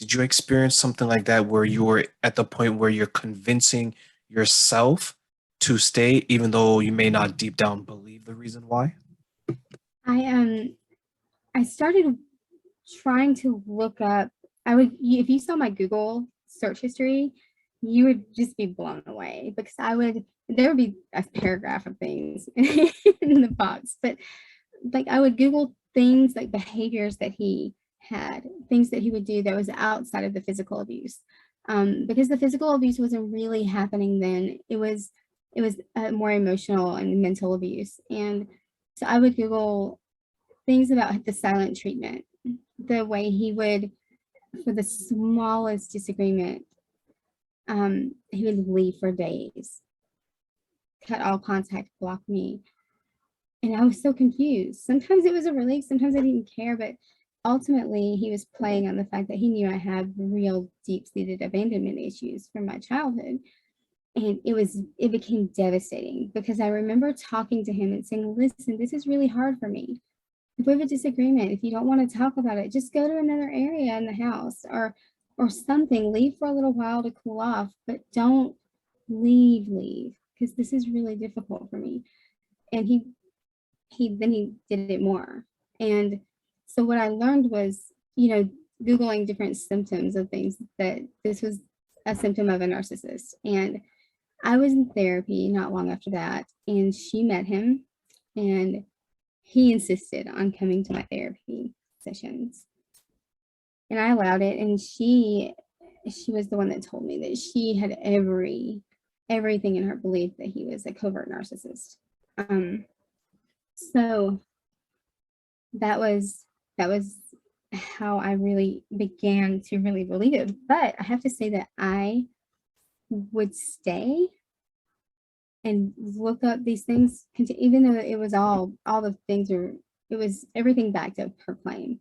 Did you experience something like that where you were at the point where you're convincing yourself to stay, even though you may not deep down believe the reason why? I I started trying to look up. I would, if you saw my Google search history, you would just be blown away because there would be a paragraph of things in the box, but like I would Google things like behaviors that he had, things that he would do that was outside of the physical abuse. Because the physical abuse wasn't really happening then. It was more emotional and mental abuse. And so I would Google things about the silent treatment, the way he would, for the smallest disagreement, he would leave for days, cut all contact, block me. And I was so confused. Sometimes it was a relief, sometimes I didn't care, but ultimately he was playing on the fact that he knew I had real deep-seated abandonment issues from my childhood. And it became devastating because I remember talking to him and saying, listen, this is really hard for me. If we have a disagreement, if you don't want to talk about it, just go to another area in the house or something, leave for a little while to cool off, but don't leave because this is really difficult for me. And he did it more. And so what I learned was, Googling different symptoms of things, that this was a symptom of a narcissist. And I was in therapy not long after that, and she met him, and he insisted on coming to my therapy sessions. And I allowed it, and she was the one that told me that she had everything in her belief that he was a covert narcissist. So that was how I really began to really believe it. But I have to say that I would stay and look up these things, even though it was all the things were, it was everything backed up her claim.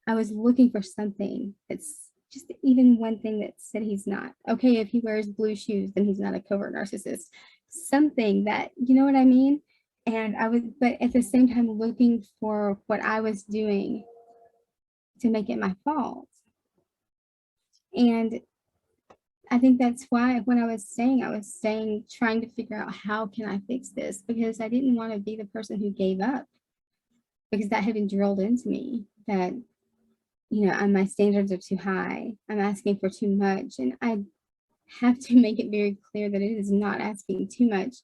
I was looking for something that's just even one thing that said he's not. Okay, if he wears blue shoes, then he's not a covert narcissist. Something that, you know what I mean? And I was, but at the same time, looking for what I was doing to make it my fault. And I think that's why when I was staying, trying to figure out how can I fix this, because I didn't want to be the person who gave up, because that had been drilled into me that, my standards are too high. I'm asking for too much. And I have to make it very clear that it is not asking too much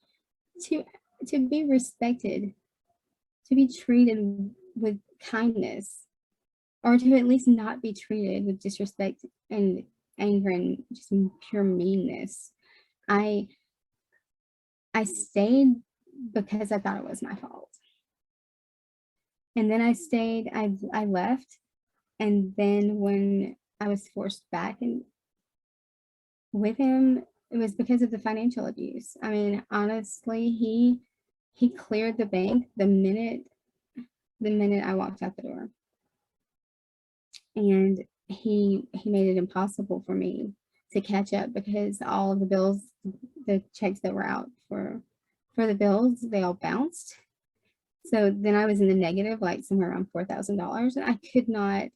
to be respected, to be treated with kindness, or to at least not be treated with disrespect and anger and just pure meanness. I I stayed because I thought it was my fault. And then I stayed, I left. And then when I was forced back and with him, it was because of the financial abuse. I mean, honestly, he cleared the bank the minute I walked out the door. And he made it impossible for me to catch up because all of the bills, the checks that were out for the bills, they all bounced. So then I was in the negative, like somewhere around $4,000, and I could not.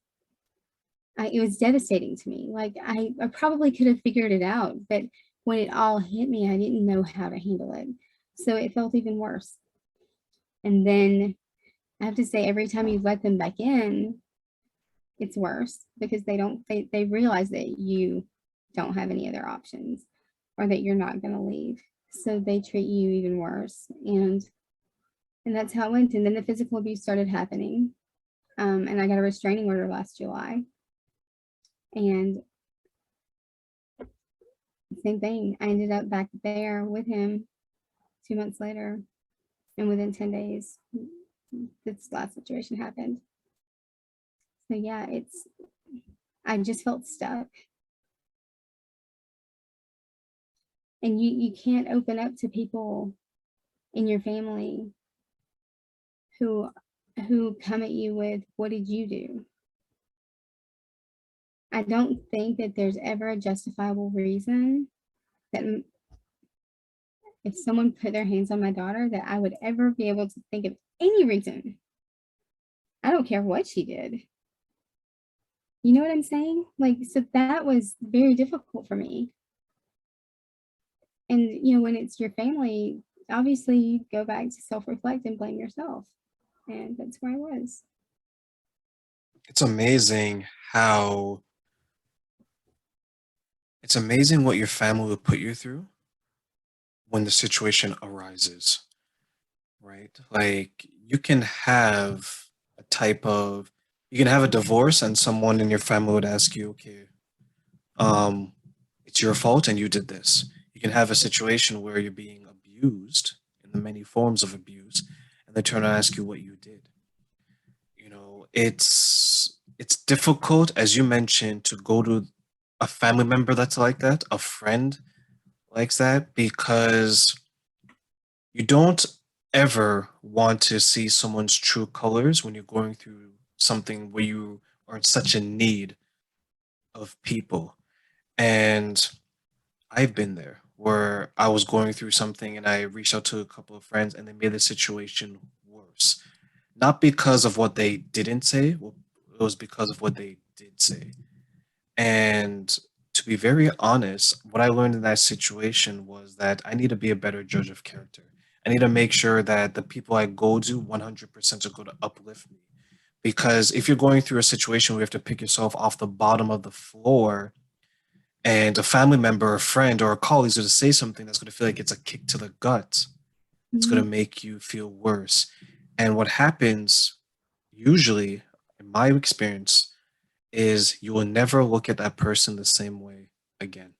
It was devastating to me. Like I probably could have figured it out, but when it all hit me, I didn't know how to handle it. So it felt even worse. And then I have to say, every time you let them back in, it's worse because they realize that you don't have any other options or that you're not going to leave. So they treat you even worse. And that's how it went. And then the physical abuse started happening. And I got a restraining order last July. And same thing. I ended up back there with him 2 months later. And within 10 days, this last situation happened. So yeah, I just felt stuck. And you can't open up to people in your family who come at you with, what did you do? I don't think that there's ever a justifiable reason that if someone put their hands on my daughter, that I would ever be able to think of any reason. I don't care what she did. You know what I'm saying? Like, so that was very difficult for me. And, when it's your family, obviously you go back to self-reflect and blame yourself. And that's where I was. It's amazing how it's amazing what your family will put you through when the situation arises, right? Like a type of you can have a divorce and someone in your family would ask you, okay, um, it's your fault and you did this. You can have a situation where you're being abused in the many forms of abuse, and they turn and ask you what you did. It's difficult, as you mentioned, to go to a family member that's like that, a friend likes that, because you don't ever want to see someone's true colors when you're going through something where you are in such a need of people. And I've been there where I was going through something and I reached out to a couple of friends and they made the situation worse. Not because of what they didn't say, well, it was because of what they did say. And to be very honest, what I learned in that situation was that I need to be a better judge of character. I need to make sure that the people I go to 100% are going to uplift me. Because if you're going through a situation where you have to pick yourself off the bottom of the floor and a family member, a friend, or a colleague is going to say something that's going to feel like it's a kick to the gut, it's going Mhm. to make you feel worse. And what happens usually, in my experience, is you will never look at that person the same way again.